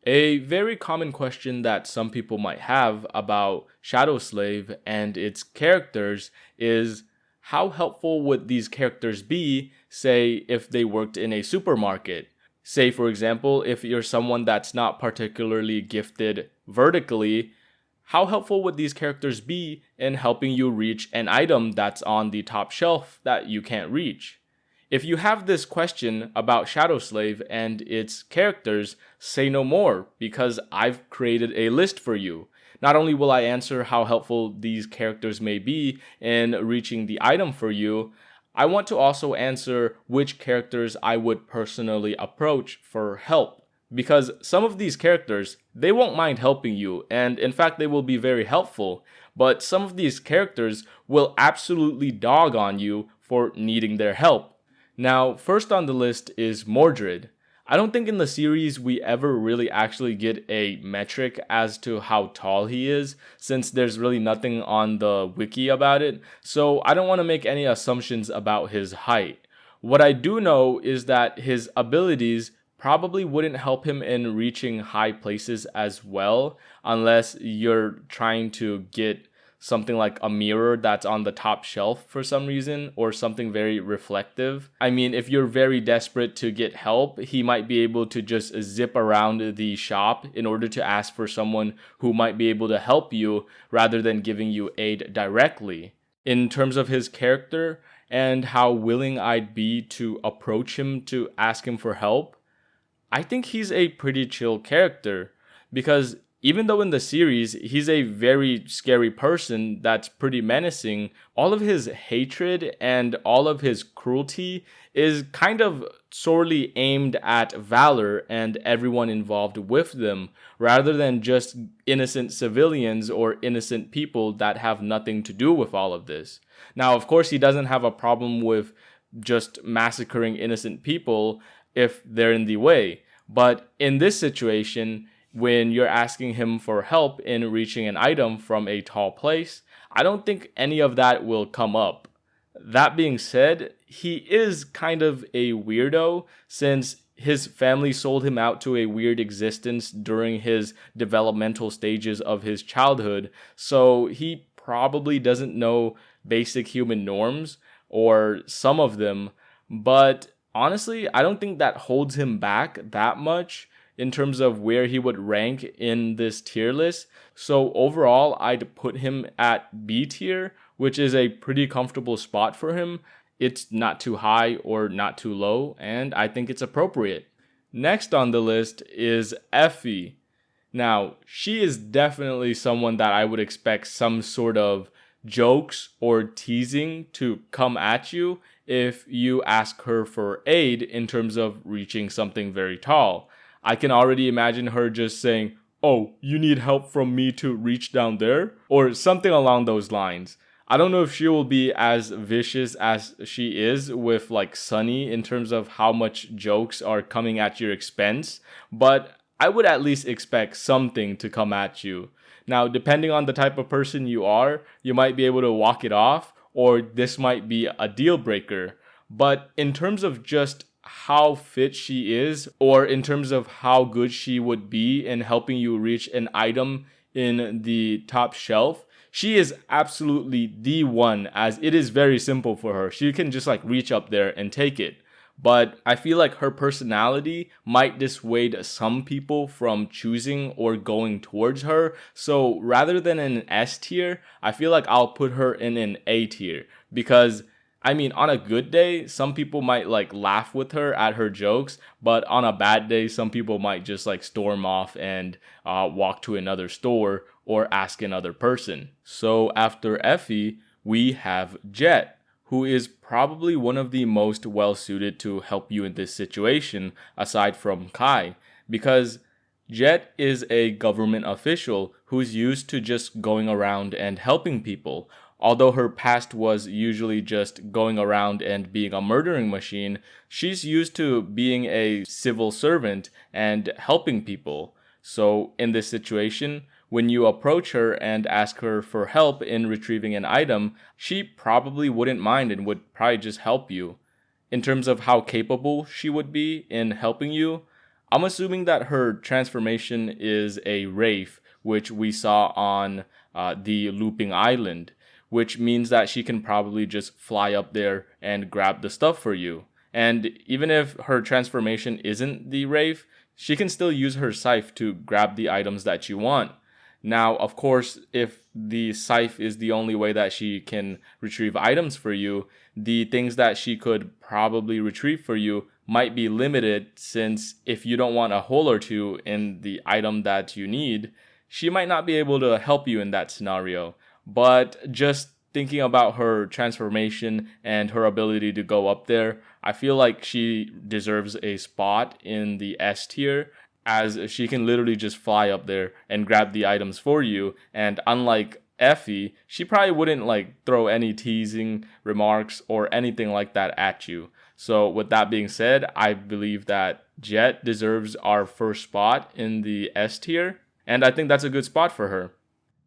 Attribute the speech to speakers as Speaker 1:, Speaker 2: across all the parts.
Speaker 1: A very common question that some people might have about Shadow Slave and its characters is how helpful would these characters be, say, if they worked in a supermarket? Say, for example, if you're someone that's not particularly gifted vertically, how helpful would these characters be in helping you reach an item that's on the top shelf that you can't reach? If you have this question about Shadow Slave and its characters, say no more, because I've created a list for you. Not only will I answer how helpful these characters may be in reaching the item for you, I want to also answer which characters I would personally approach for help. Because some of these characters, they won't mind helping you, and in fact they will be very helpful, but some of these characters will absolutely dog on you for needing their help. Now, first on the list is Mordred. I don't think in the series we ever really actually get a metric as to how tall he is, since there's really nothing on the wiki about it, so I don't want to make any assumptions about his height. What I do know is that his abilities probably wouldn't help him in reaching high places as well, unless you're trying to get something like a mirror that's on the top shelf for some reason, or something very reflective. I mean, if you're very desperate to get help, he might be able to just zip around the shop in order to ask for someone who might be able to help you rather than giving you aid directly. In terms of his character and how willing I'd be to approach him to ask him for help, I think he's a pretty chill character, because even though in the series he's a very scary person that's pretty menacing, all of his hatred and all of his cruelty is kind of sorely aimed at Valor and everyone involved with them, rather than just innocent civilians or innocent people that have nothing to do with all of this. Now, of course, he doesn't have a problem with just massacring innocent people if they're in the way. But in this situation, when you're asking him for help in reaching an item from a tall place, I don't think any of that will come up. That being said, he is kind of a weirdo since his family sold him out to a weird existence during his developmental stages of his childhood, so he probably doesn't know basic human norms, or some of them, but honestly, I don't think that holds him back that much in terms of where he would rank in this tier list. So overall, I'd put him at B tier, which is a pretty comfortable spot for him. It's not too high or not too low, and I think it's appropriate. Next on the list is Effie. Now, she is definitely someone that I would expect some sort of jokes or teasing to come at you if you ask her for aid in terms of reaching something very tall. I can already imagine her just saying, "Oh, you need help from me to reach down there?" or something along those lines. I don't know if she will be as vicious as she is with like Sunny in terms of how much jokes are coming at your expense, but I would at least expect something to come at you. Now, depending on the type of person you are, you might be able to walk it off, or this might be a deal breaker. But in terms of just how fit she is, or in terms of how good she would be in helping you reach an item in the top shelf, she is absolutely the one, as it is very simple for her. She can just like reach up there and take it. But I feel like her personality might dissuade some people from choosing or going towards her. So rather than in an S tier, I feel like I'll put her in an A tier. Because, I mean, on a good day, some people might like laugh with her at her jokes. But on a bad day, some people might just like storm off and walk to another store or ask another person. So after Effie, we have Jet, who is probably one of the most well suited to help you in this situation, aside from Kai, because Jet is a government official who's used to just going around and helping people. Although her past was usually just going around and being a murdering machine, she's used to being a civil servant and helping people. So in this situation, when you approach her and ask her for help in retrieving an item, she probably wouldn't mind and would probably just help you. In terms of how capable she would be in helping you, I'm assuming that her transformation is a Wraith, which we saw on the Looping Island, which means that she can probably just fly up there and grab the stuff for you. And even if her transformation isn't the Wraith, she can still use her scythe to grab the items that you want. Now, of course, if the scythe is the only way that she can retrieve items for you, the things that she could probably retrieve for you might be limited, since if you don't want a hole or two in the item that you need, she might not be able to help you in that scenario. But just thinking about her transformation and her ability to go up there, I feel like she deserves a spot in the S tier, as she can literally just fly up there and grab the items for you. And unlike Effie, she probably wouldn't like throw any teasing remarks or anything like that at you. So with that being said, I believe that Jet deserves our first spot in the S tier, and I think that's a good spot for her.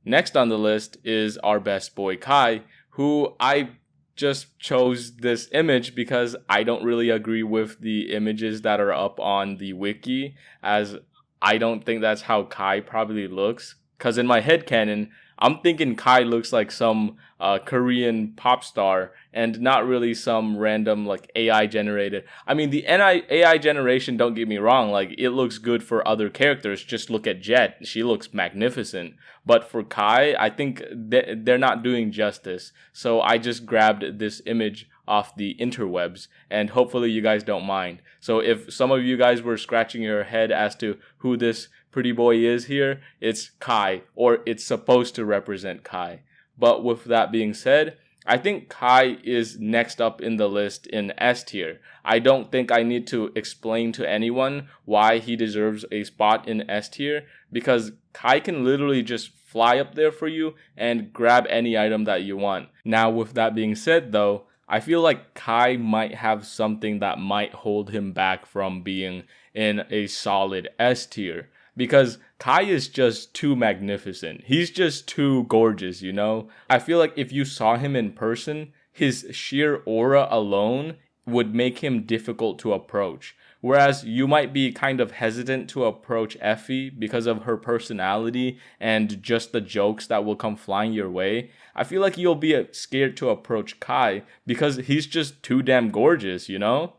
Speaker 1: Next on the list is our best Boi Kai, who I just chose this image because I don't really agree with the images that are up on the wiki, as I don't think that's how Kai probably looks. Because in my headcanon, I'm thinking Kai looks like some Korean pop star and not really some random like AI generated. I mean, the AI generation, don't get me wrong, like it looks good for other characters. Just look at Jet. She looks magnificent. But for Kai, I think they're not doing justice. So I just grabbed this image off the interwebs, and hopefully you guys don't mind. So if some of you guys were scratching your head as to who this pretty boy is here, it's Kai, or it's supposed to represent Kai. But with that being said, I think Kai is next up in the list in S tier. I don't think I need to explain to anyone why he deserves a spot in S tier, because Kai can literally just fly up there for you and grab any item that you want. Now, with that being said though, I feel like Kai might have something that might hold him back from being in a solid S tier, because Kai is just too magnificent. He's just too gorgeous, you know? I feel like if you saw him in person, his sheer aura alone would make him difficult to approach. Whereas you might be kind of hesitant to approach Effie because of her personality and just the jokes that will come flying your way. I feel like you'll be scared to approach Kai because he's just too damn gorgeous, you know?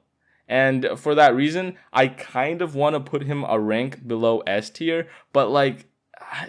Speaker 1: And for that reason, I kind of want to put him a rank below S tier, but like,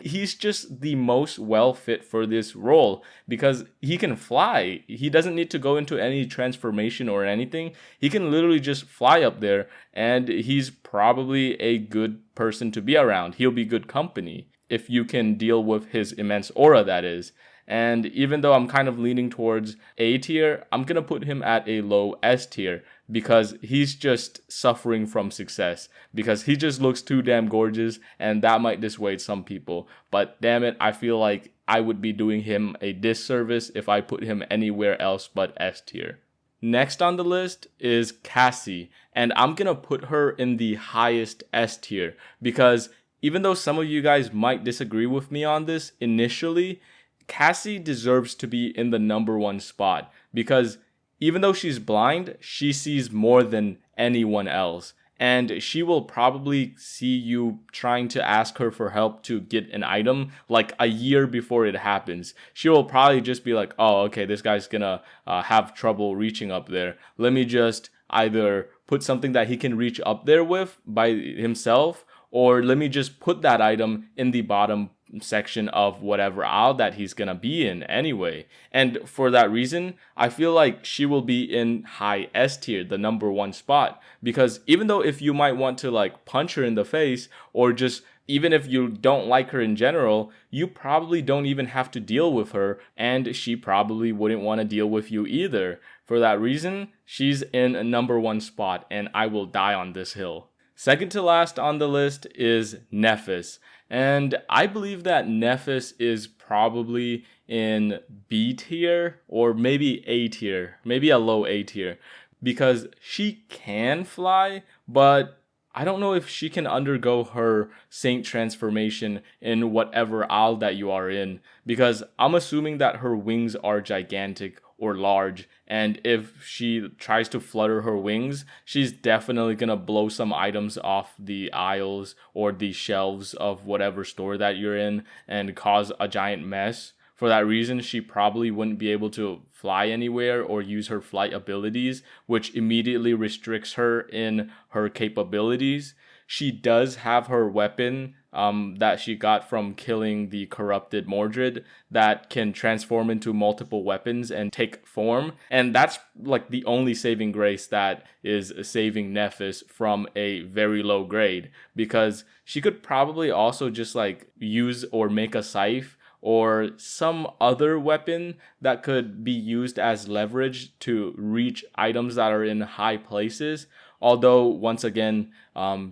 Speaker 1: he's just the most well fit for this role because he can fly. He doesn't need to go into any transformation or anything. He can literally just fly up there, and he's probably a good person to be around. He'll be good company if you can deal with his immense aura, that is. And even though I'm kind of leaning towards A tier, I'm going to put him at a low S tier because he's just suffering from success, because he just looks too damn gorgeous, and that might dissuade some people. But damn it, I feel like I would be doing him a disservice if I put him anywhere else but S tier. Next on the list is Cassie, and I'm going to put her in the highest S tier because even though some of you guys might disagree with me on this initially, Cassie deserves to be in the number one spot because even though she's blind, she sees more than anyone else. And she will probably see you trying to ask her for help to get an item like a year before it happens. She will probably just be like, oh, okay, this guy's gonna have trouble reaching up there. Let me just either put something that he can reach up there with by himself, or let me just put that item in the bottom section of whatever aisle that he's gonna be in anyway. And for that reason, I feel like she will be in high S tier, the number one spot, because even though if you might want to like punch her in the face, or just even if you don't like her in general, you probably don't even have to deal with her, and she probably wouldn't want to deal with you either. For that reason, she's in a number one spot, and I will die on this hill. Second to last on the list is Nephis. And I believe that Nephis is probably in B tier or maybe A tier, maybe a low A tier, because she can fly, but I don't know if she can undergo her Saint transformation in whatever aisle that you are in, because I'm assuming that her wings are gigantic, or large. And if she tries to flutter her wings, she's definitely gonna blow some items off the aisles or the shelves of whatever store that you're in and cause a giant mess. For that reason, she probably wouldn't be able to fly anywhere or use her flight abilities, which immediately restricts her in her capabilities. She does have her weapon that she got from killing the corrupted Mordred that can transform into multiple weapons and take form. And that's like the only saving grace that is saving Nephis from a very low grade, because she could probably also just like use or make a scythe or some other weapon that could be used as leverage to reach items that are in high places. Although, once again,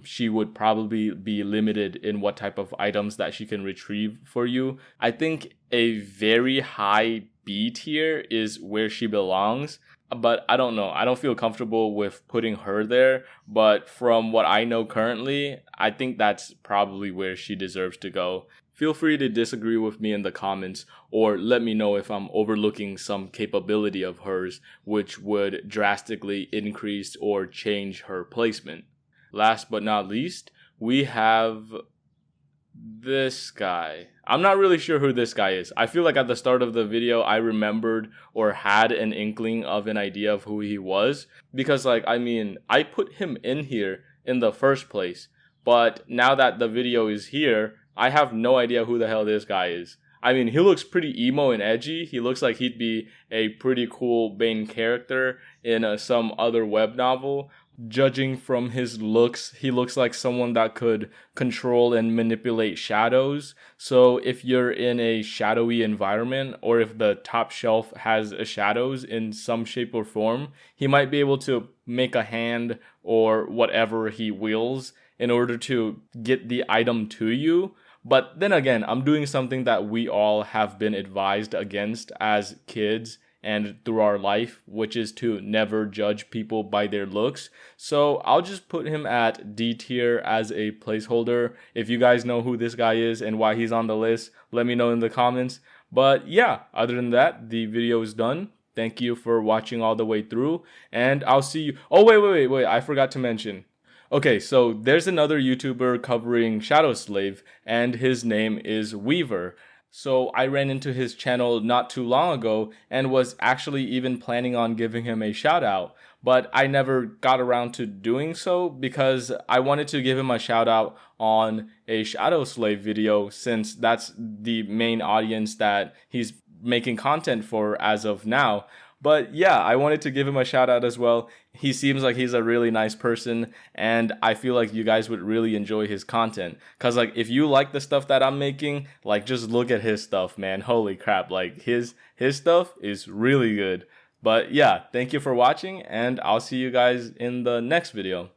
Speaker 1: she would probably be limited in what type of items that she can retrieve for you. I think a very high B tier is where she belongs. But I don't know. I don't feel comfortable with putting her there. But from what I know currently, I think that's probably where she deserves to go. Feel free to disagree with me in the comments, or let me know if I'm overlooking some capability of hers which would drastically increase or change her placement. Last but not least, we have this guy. I'm not really sure who this guy is. I feel like at the start of the video I remembered or had an inkling of an idea of who he was, because I put him in here in the first place, but now that the video is here, I have no idea who the hell this guy is. I mean, he looks pretty emo and edgy. He looks like he'd be a pretty cool main character in some other web novel. Judging from his looks, he looks like someone that could control and manipulate shadows. So if you're in a shadowy environment, or if the top shelf has shadows in some shape or form, he might be able to make a hand or whatever he wields in order to get the item to you. But then again, I'm doing something that we all have been advised against as kids and through our life, which is to never judge people by their looks. So I'll just put him at D tier as a placeholder. If you guys know who this guy is and why he's on the list, let me know in the comments. But yeah, other than that, the video is done. Thank you for watching all the way through, and I'll see you. Oh, wait, I forgot to mention. Okay, so there's another YouTuber covering Shadow Slave, and his name is Weaver. So I ran into his channel not too long ago and was actually even planning on giving him a shout out, but I never got around to doing so because I wanted to give him a shout out on a Shadow Slave video, since that's the main audience that he's making content for as of now. But yeah, I wanted to give him a shout out as well. He seems like he's a really nice person, and I feel like you guys would really enjoy his content. Cause like if you like the stuff that I'm making, like just look at his stuff, man. Holy crap, like his stuff is really good. But yeah, thank you for watching, and I'll see you guys in the next video.